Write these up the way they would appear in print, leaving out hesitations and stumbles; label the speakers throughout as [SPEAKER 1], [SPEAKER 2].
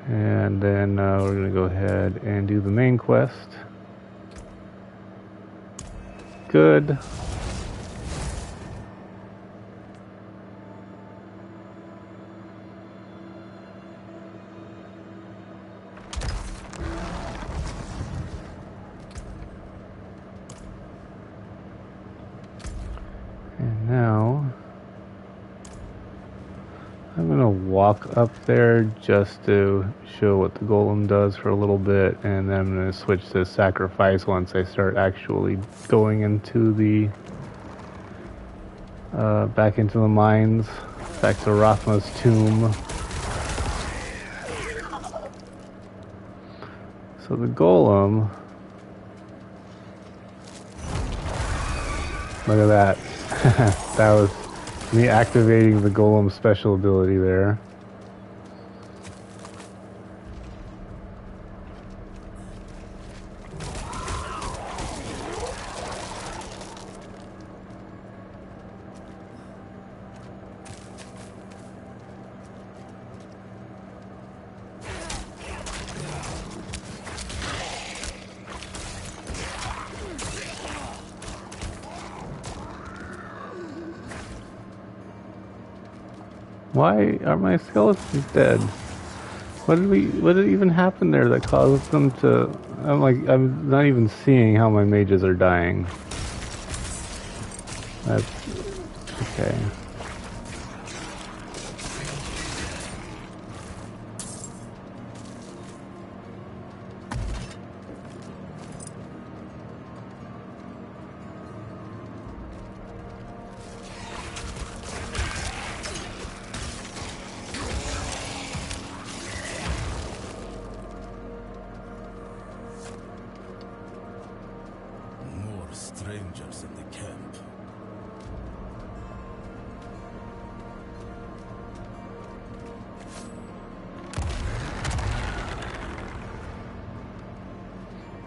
[SPEAKER 1] And then we're going to go ahead and do the main quest. Good. And now I'm going to walk up there just to show what the golem does for a little bit, and then I'm going to switch to sacrifice once I start actually going into the back into the mines, back to Rathma's tomb. So the golem, look at that. That was me activating the golem special ability there. Why are my skeletons dead? What did even happen there that caused them to... I'm not even seeing how my mages are dying. That's... okay.
[SPEAKER 2] Strangers in the camp.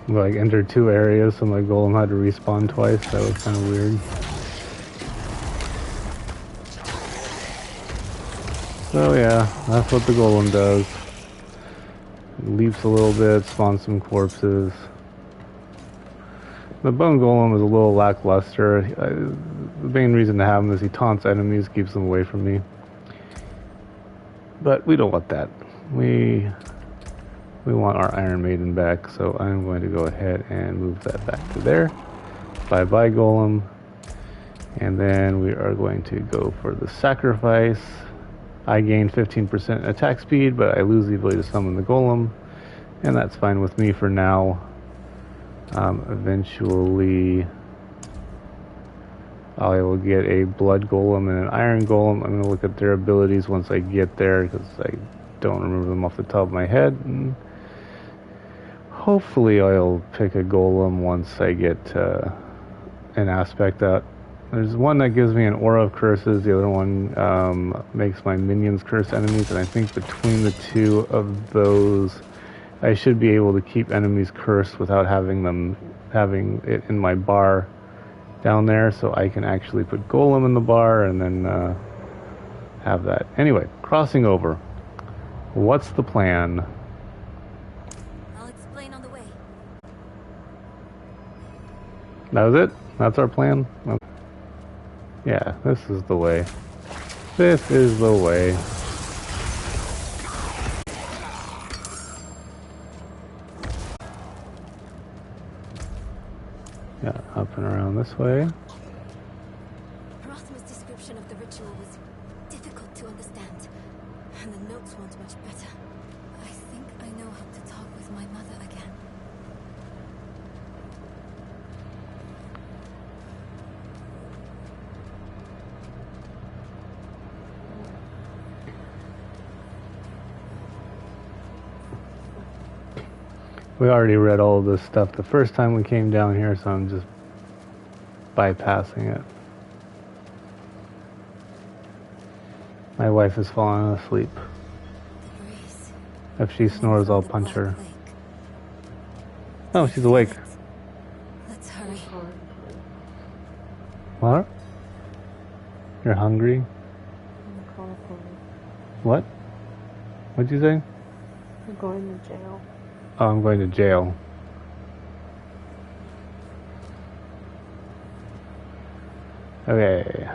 [SPEAKER 1] Like entered 2 areas, so my golem had to respawn twice. That was kind of weird. So yeah, that's what the golem does. It leaps a little bit, spawns some corpses. The bone golem is a little lackluster. The main reason to have him is he taunts enemies, keeps them away from me. But we don't want that. We want our Iron Maiden back, so I'm going to go ahead and move that back to there. Bye-bye golem. And then we are going to go for the sacrifice. I gain 15% attack speed, but I lose the ability to summon the golem. And that's fine with me for now. Eventually I will get a blood golem and an iron golem. I'm going to look at their abilities once I get there, because I don't remember them off the top of my head. And hopefully I'll pick a golem once I get an aspect out. There's one that gives me an aura of curses, the other one makes my minions curse enemies, and I think between the two of those I should be able to keep enemies cursed without having it in my bar down there, so I can actually put golem in the bar and then have that. Anyway, crossing over. What's the plan?
[SPEAKER 3] I'll explain on the way.
[SPEAKER 1] That was it? That's our plan? Okay. Yeah, this is the way. This is the way. Yeah, up and around this way.
[SPEAKER 3] Rathma's description of the ritual was difficult to understand, and the notes weren't much better. I think I know how to talk with my mother again.
[SPEAKER 1] We already read all of this stuff the first time we came down here, so I'm just bypassing it. My wife is falling asleep. If she snores, I'll punch her. Oh, she's awake.
[SPEAKER 3] Let's hurry.
[SPEAKER 1] What? You're hungry? What? What'd you say?
[SPEAKER 4] You're going to jail.
[SPEAKER 1] Oh, I'm going to jail. Okay.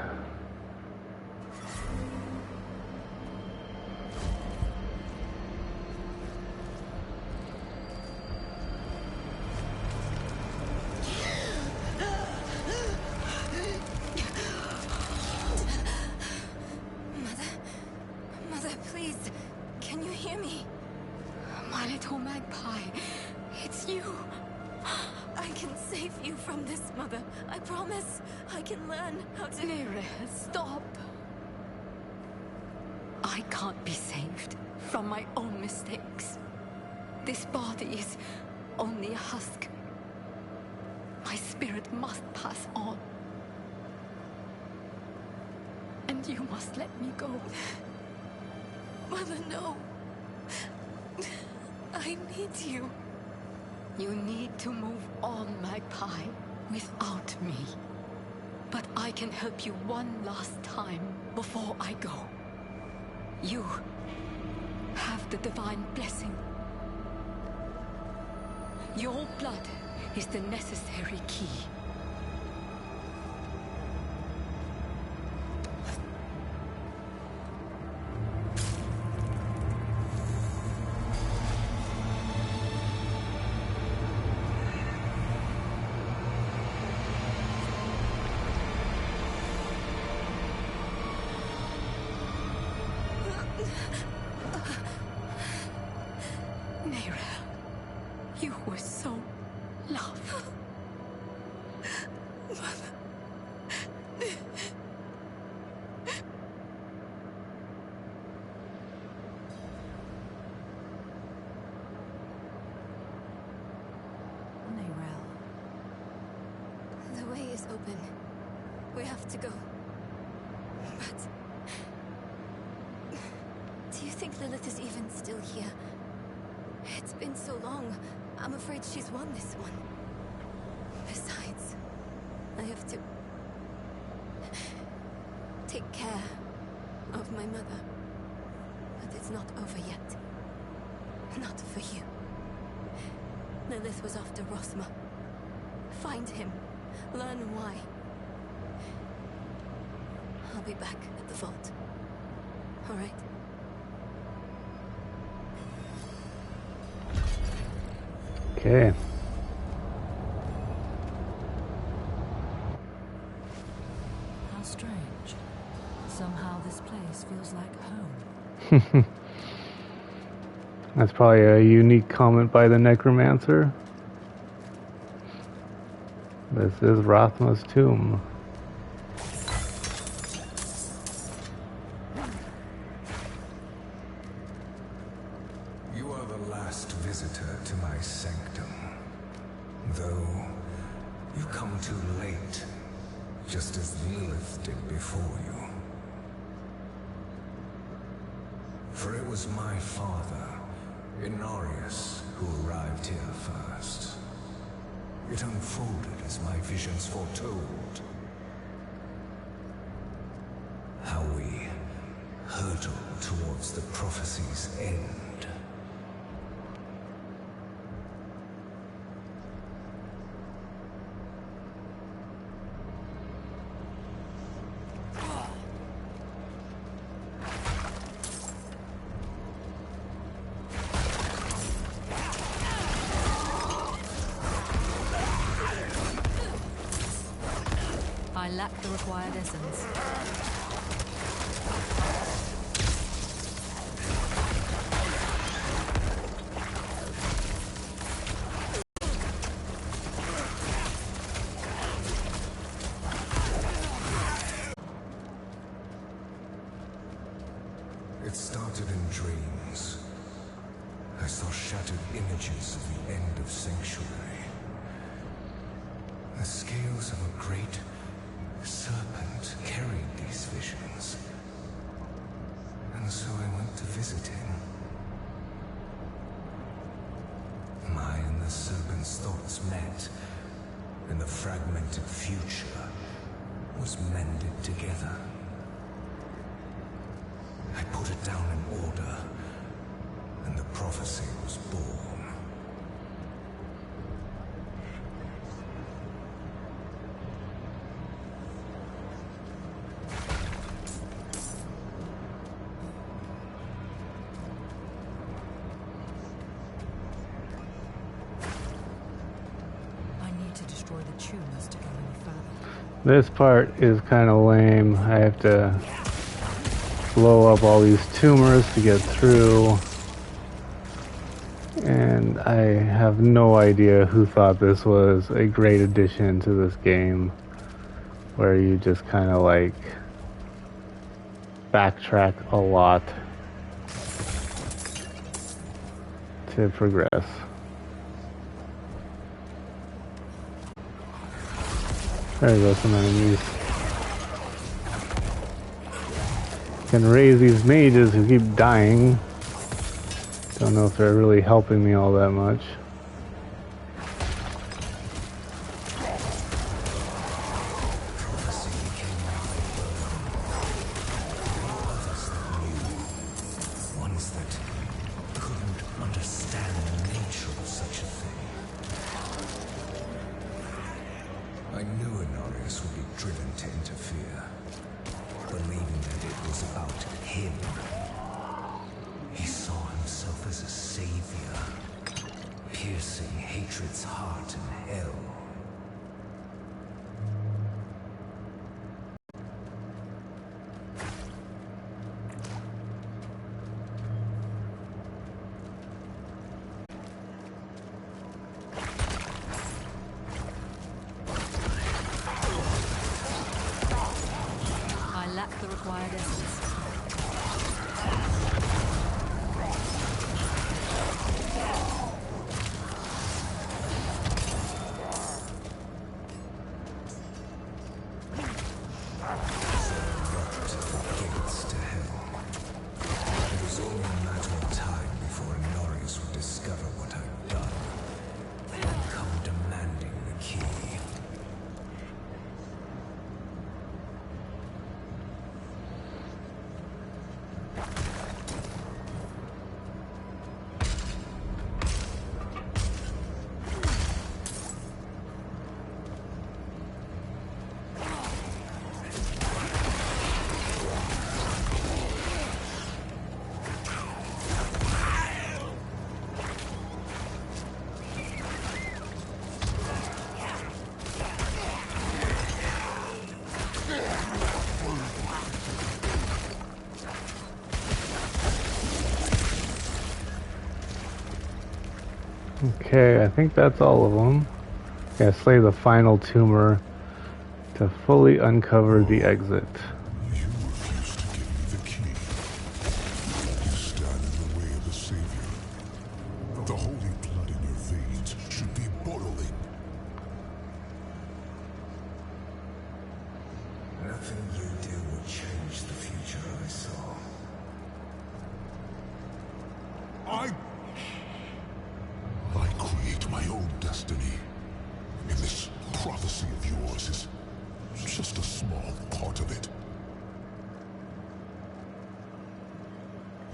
[SPEAKER 3] Mother, please, can you hear me? My little magpie, it's you. I can save you from this, Mother. I promise. I can learn how to...
[SPEAKER 5] Necro, stop. I can't be saved from my own mistakes. This body is only a husk. My spirit must pass on. And you must let me go.
[SPEAKER 3] Mother, no. I need you.
[SPEAKER 5] You need to move on, Magpie, without me. But I can help you one last time before I go. You have the divine blessing. Your blood is the necessary key. You were so loved.
[SPEAKER 3] The way is open. We have to go. But... do you think Lilith is even still here? It's been so long. I'm afraid she's won this one. Besides, I have to... take care of my mother. But it's not over yet. Not for you. Lilith was after Rosma. Find him. Learn why. I'll be back at the vault. All right?
[SPEAKER 1] Okay.
[SPEAKER 6] How strange. Somehow this place feels like home.
[SPEAKER 1] That's probably a unique comment by the necromancer. This is Rothma's tomb.
[SPEAKER 2] You are the last visitor to my sanctum. Though, you come too late, just as Lilith did before you. For it was my father, Inarius, who arrived here first. It unfolded as my visions foretold. How we hurtle towards the prophecy's end.
[SPEAKER 6] I lack the required essence.
[SPEAKER 2] It started in dreams. I saw shattered images of the end of Sanctuary. The scales of a great serpent carried these visions. And so I went to visit him. My and the serpent's thoughts met, and the fragmented future was mended together. I put it down in order, and the prophecy
[SPEAKER 6] choose to go any further.
[SPEAKER 1] This part is kind of lame. I have to blow up all these tumors to get through. And I have no idea who thought this was a great addition to this game, where you just kind of like backtrack a lot to progress. There go some enemies. Can raise these mages who keep dying. Don't know if they're really helping me all that much.
[SPEAKER 2] Ones that couldn't understand the nature of such a thing. I knew Inarius would be driven to interfere, believing that it was about him. He saw himself as a savior, piercing hatred's heart in hell.
[SPEAKER 6] I lack the required essence.
[SPEAKER 2] Gates to hell. It was only a matter of time before Inarius would discover what I'd done and come demanding the key.
[SPEAKER 1] Okay, I think that's all of them. Gotta slay the final tumor to fully uncover the exit.
[SPEAKER 4] You refuse to give me the key. You stand in the way of the Savior. The holy blood in your veins should be boiling.
[SPEAKER 2] Nothing you do will change the future I saw.
[SPEAKER 4] I create my own destiny. And this prophecy of yours is just a small part of it.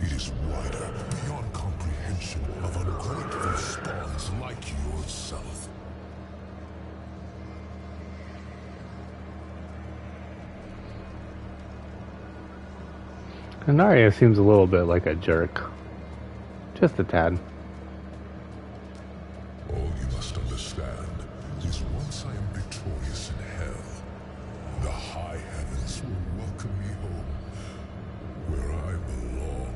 [SPEAKER 4] It is wider, beyond comprehension of ungrateful spawns like yourself.
[SPEAKER 1] Inarius seems a little bit like a jerk. Just a tad.
[SPEAKER 4] All you must understand is once I am victorious in hell, the high heavens will welcome me home, where I belong.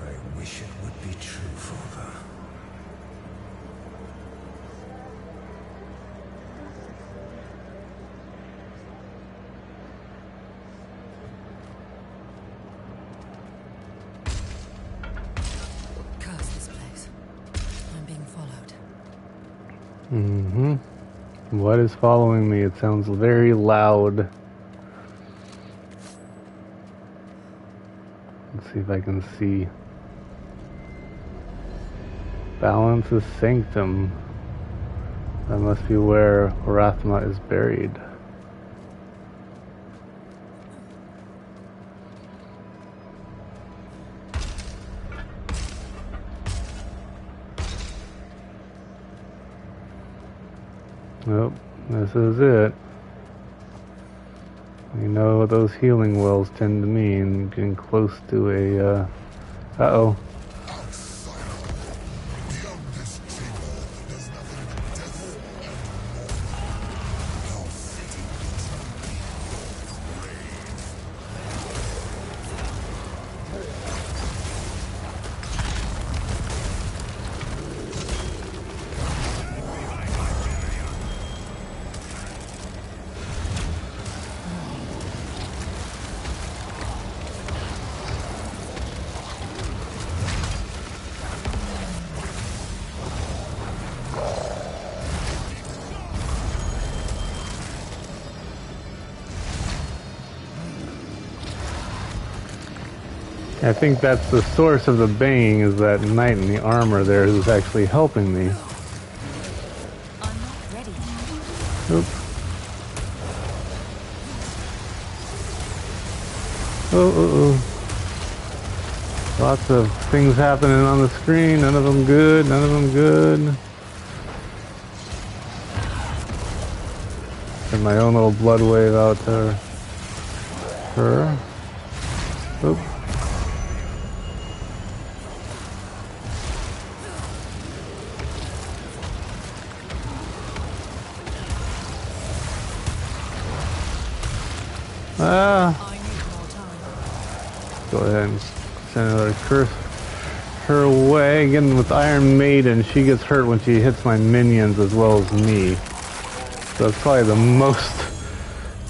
[SPEAKER 2] I wish it would be true, Father.
[SPEAKER 6] Curse this place. I'm being followed.
[SPEAKER 1] Mm-hmm. What is following me? It sounds very loud. Let's see if I can see. Balance is sanctum. That must be where Rathma is buried. Nope, this is it. You know what those healing wells tend to mean, getting close to a, uh-oh.
[SPEAKER 4] Beyond this
[SPEAKER 1] I think that's the source of the banging, is that knight in the armor there who's actually helping me.
[SPEAKER 6] I'm not ready.
[SPEAKER 1] Oop. Oh. Lots of things happening on the screen. None of them good. None of them good. And my own little blood wave out to her. Oop. Ah.
[SPEAKER 6] I need more time.
[SPEAKER 1] Go ahead and send another curse her way. Again, with Iron Maiden, she gets hurt when she hits my minions as well as me. So that's probably the most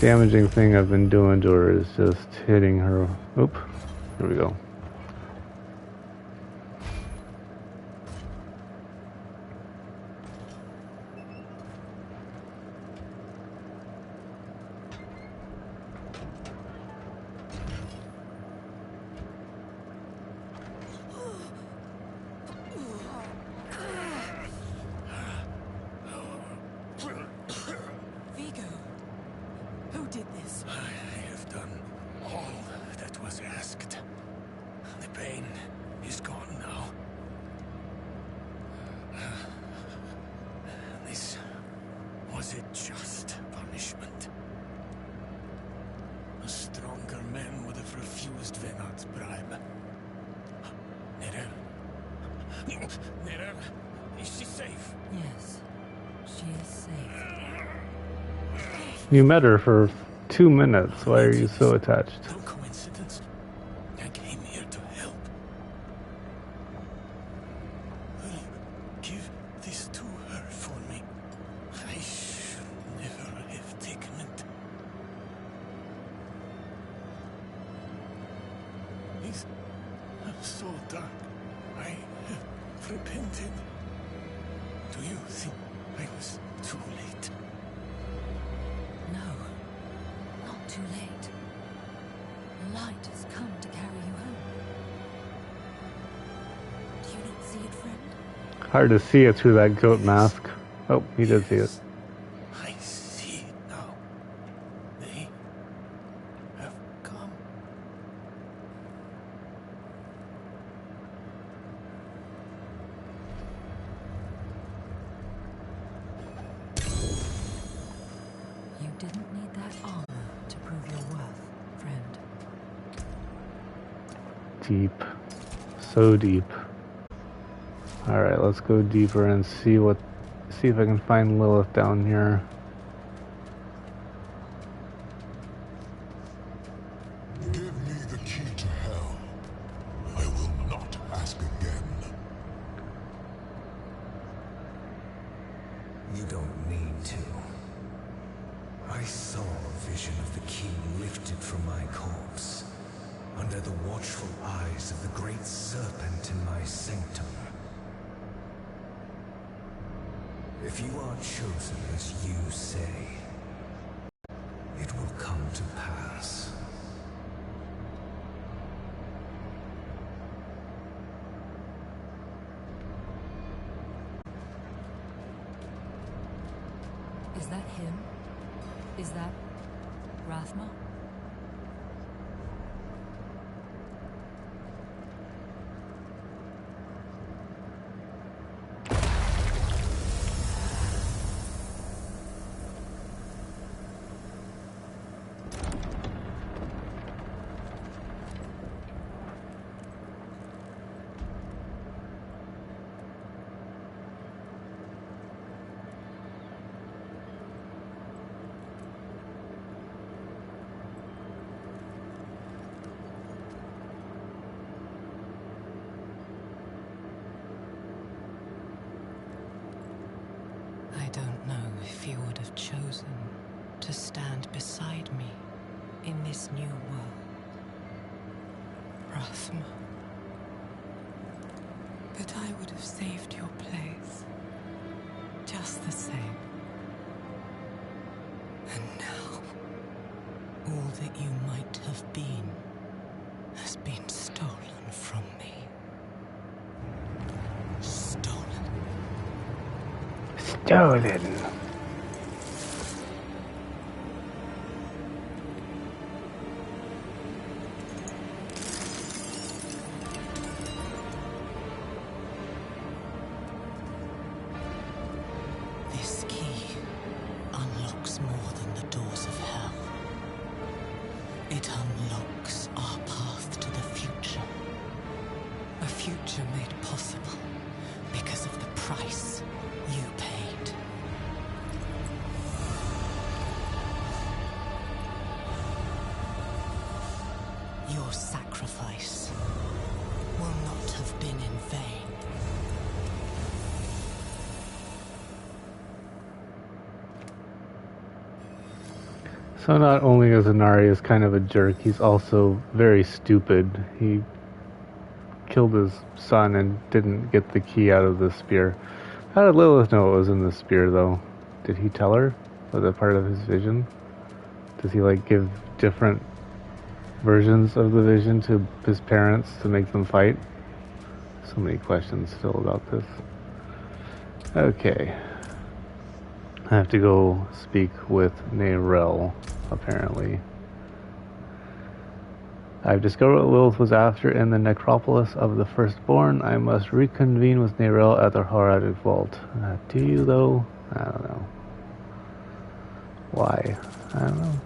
[SPEAKER 1] damaging thing I've been doing to her, is just hitting her. Oop. Here we go.
[SPEAKER 6] Vigo, who did this?
[SPEAKER 2] I have done all that was asked. The pain is gone now. This was a just punishment. A stronger man would have refused Venard's bribe. Nerer, is she safe?
[SPEAKER 6] Yes, she is safe.
[SPEAKER 1] You met her for 2 minutes. Why are you so attached?
[SPEAKER 2] No coincidence. I came here to help. Will you give this to her for me? I should never have taken it. It's so dark. I have repented. Do you think I was too late?
[SPEAKER 6] No, not too late. The light has come to carry you home. Do you not see it, friend?
[SPEAKER 1] Hard to see it through that goat mask. Oh, he did see it.
[SPEAKER 2] I see it now. They have come.
[SPEAKER 6] You didn't need that armor to prove your worth, friend.
[SPEAKER 1] Deep. So deep. Alright, let's go deeper and see if I can find Lilith down here.
[SPEAKER 4] Give me the key to hell. I will not ask again.
[SPEAKER 2] You don't need to. I saw a vision of the key lifted from my corpse, under the watchful eyes of the great serpent in my sanctum. If you are chosen as you say, it will come to pass.
[SPEAKER 6] Is that him? Is that Rathma? I don't know if you would have chosen to stand beside me in this new world, Rathma. But I would have saved your place, just the same. And now, all that you might have been has been stolen.
[SPEAKER 1] Stolen.
[SPEAKER 6] This key unlocks more than the doors of hell. It unlocks our path to the future. A future made possible because of the price you paid. Your sacrifice will not have been in vain.
[SPEAKER 1] So not only is Inarius kind of a jerk, he's also very stupid. He killed his son and didn't get the key out of the spear. How did Lilith know it was in the spear, though? Did he tell her? Was that part of his vision? Does he, like, give different versions of the vision to his parents to make them fight? So many questions still about this. Okay. I have to go speak with Necro, apparently. I've discovered what Lilith was after in the necropolis of the Firstborn. I must reconvene with Nerel at the Horadic Vault. Do you, though? I don't know. Why? I don't know.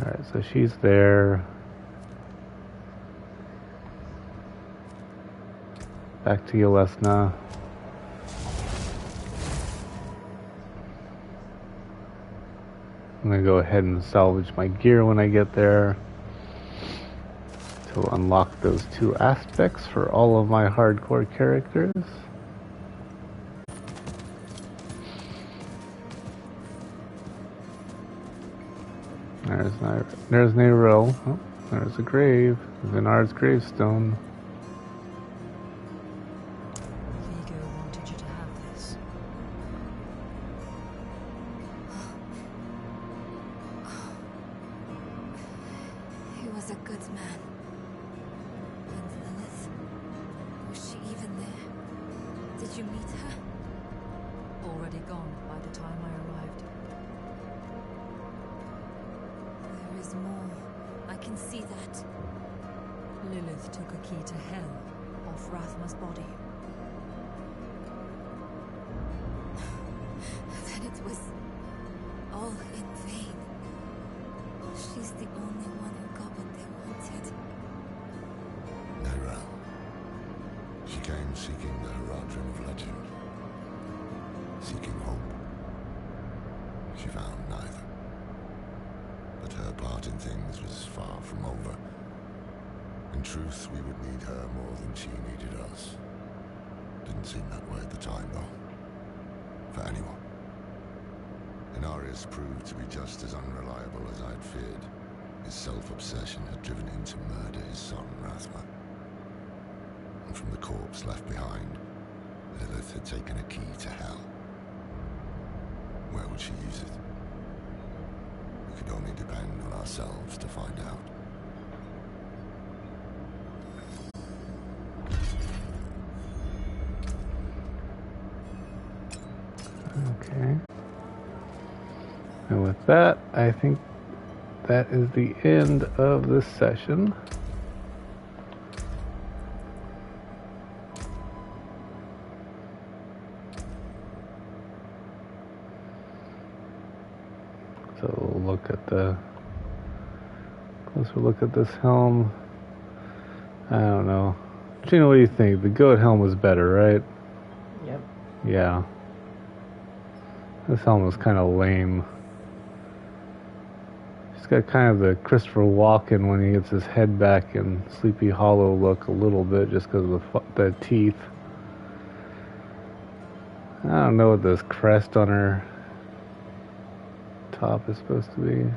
[SPEAKER 1] Alright, so she's there. Back to Yelesna. I'm gonna go ahead and salvage my gear when I get there to unlock those two aspects for all of my hardcore characters. There's Nerel. Oh, there's a grave. Vinard's gravestone.
[SPEAKER 6] Vigo wanted you to have this.
[SPEAKER 3] He was a good man. And Lilith? Was she even there? Did you meet her?
[SPEAKER 6] Already gone by the time I arrived.
[SPEAKER 3] There is more. I can see that.
[SPEAKER 6] Lilith took a key to hell off Rathma's body.
[SPEAKER 3] Then it was all in vain. She's the only one who got what they wanted.
[SPEAKER 4] Necro. She came seeking the Haradrim of legend. Seeking hope. She found neither. But her part in things was far from over. In truth, we would need her more than she needed us. Didn't seem that way at the time, though. For anyone. Inarius proved to be just as unreliable as I'd feared. His self-obsession had driven him to murder his son, Rathma. And from the corpse left behind, Lilith had taken a key to hell. Where would she use it? We could only depend on ourselves to find out.
[SPEAKER 1] Okay. And with that, I think that is the end of this session. So we'll look at the closer look at this helm. I don't know. Gina, what do you think? The goat helm was better, right?
[SPEAKER 7] Yep.
[SPEAKER 1] Yeah. This helm was kind of lame. He's got kind of the Christopher Walken when he gets his head back in Sleepy Hollow look a little bit just because of the teeth. I don't know what this crest on her top is supposed to be.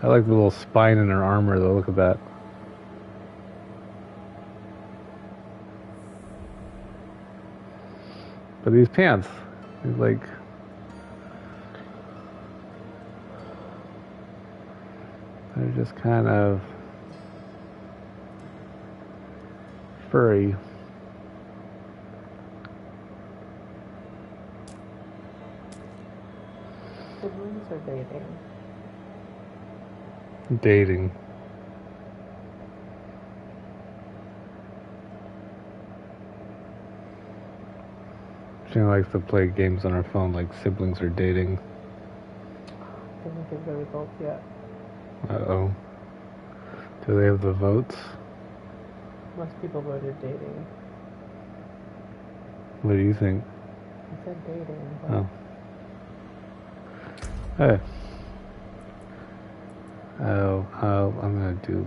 [SPEAKER 1] I like the little spine in her armor though, look at that. But these pants, they're like, they're just kind of, furry.
[SPEAKER 7] Siblings or dating?
[SPEAKER 1] Dating. She likes to play games on her phone like siblings are dating.
[SPEAKER 7] Didn't give the results yet.
[SPEAKER 1] Uh-oh. Do they have the votes?
[SPEAKER 7] Most people voted dating.
[SPEAKER 1] What do you think?
[SPEAKER 7] I said dating. But
[SPEAKER 1] Oh. Hey. I'm gonna do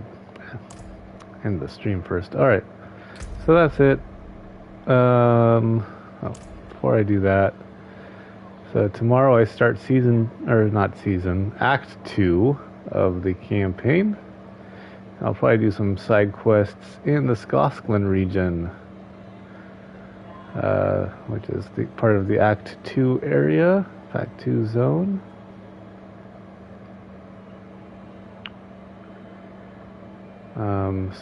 [SPEAKER 1] end the stream first. Alright. So that's it. Before I do that, so tomorrow I start Act 2 of the campaign. I'll probably do some side quests in the Skoskland region, which is the part of the Act 2 area, Act 2 zone.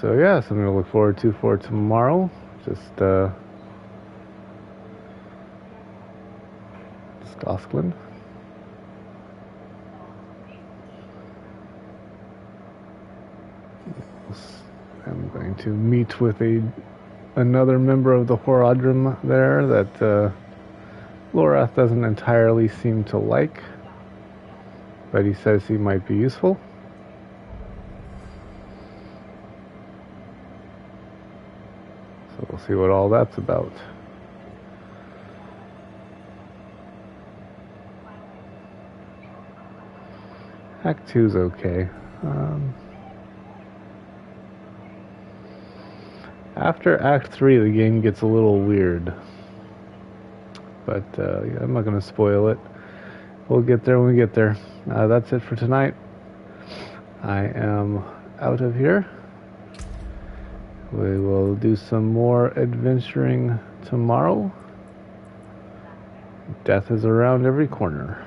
[SPEAKER 1] So yeah, something to look forward to for tomorrow. Just Skoskland. I'm going to meet with another member of the Horadrim there that Lorath doesn't entirely seem to like, but he says he might be useful. So we'll see what all that's about. Act 2's okay. After Act 3, the game gets a little weird. But yeah, I'm not going to spoil it. We'll get there when we get there. That's it for tonight. I am out of here. We will do some more adventuring tomorrow. Death is around every corner.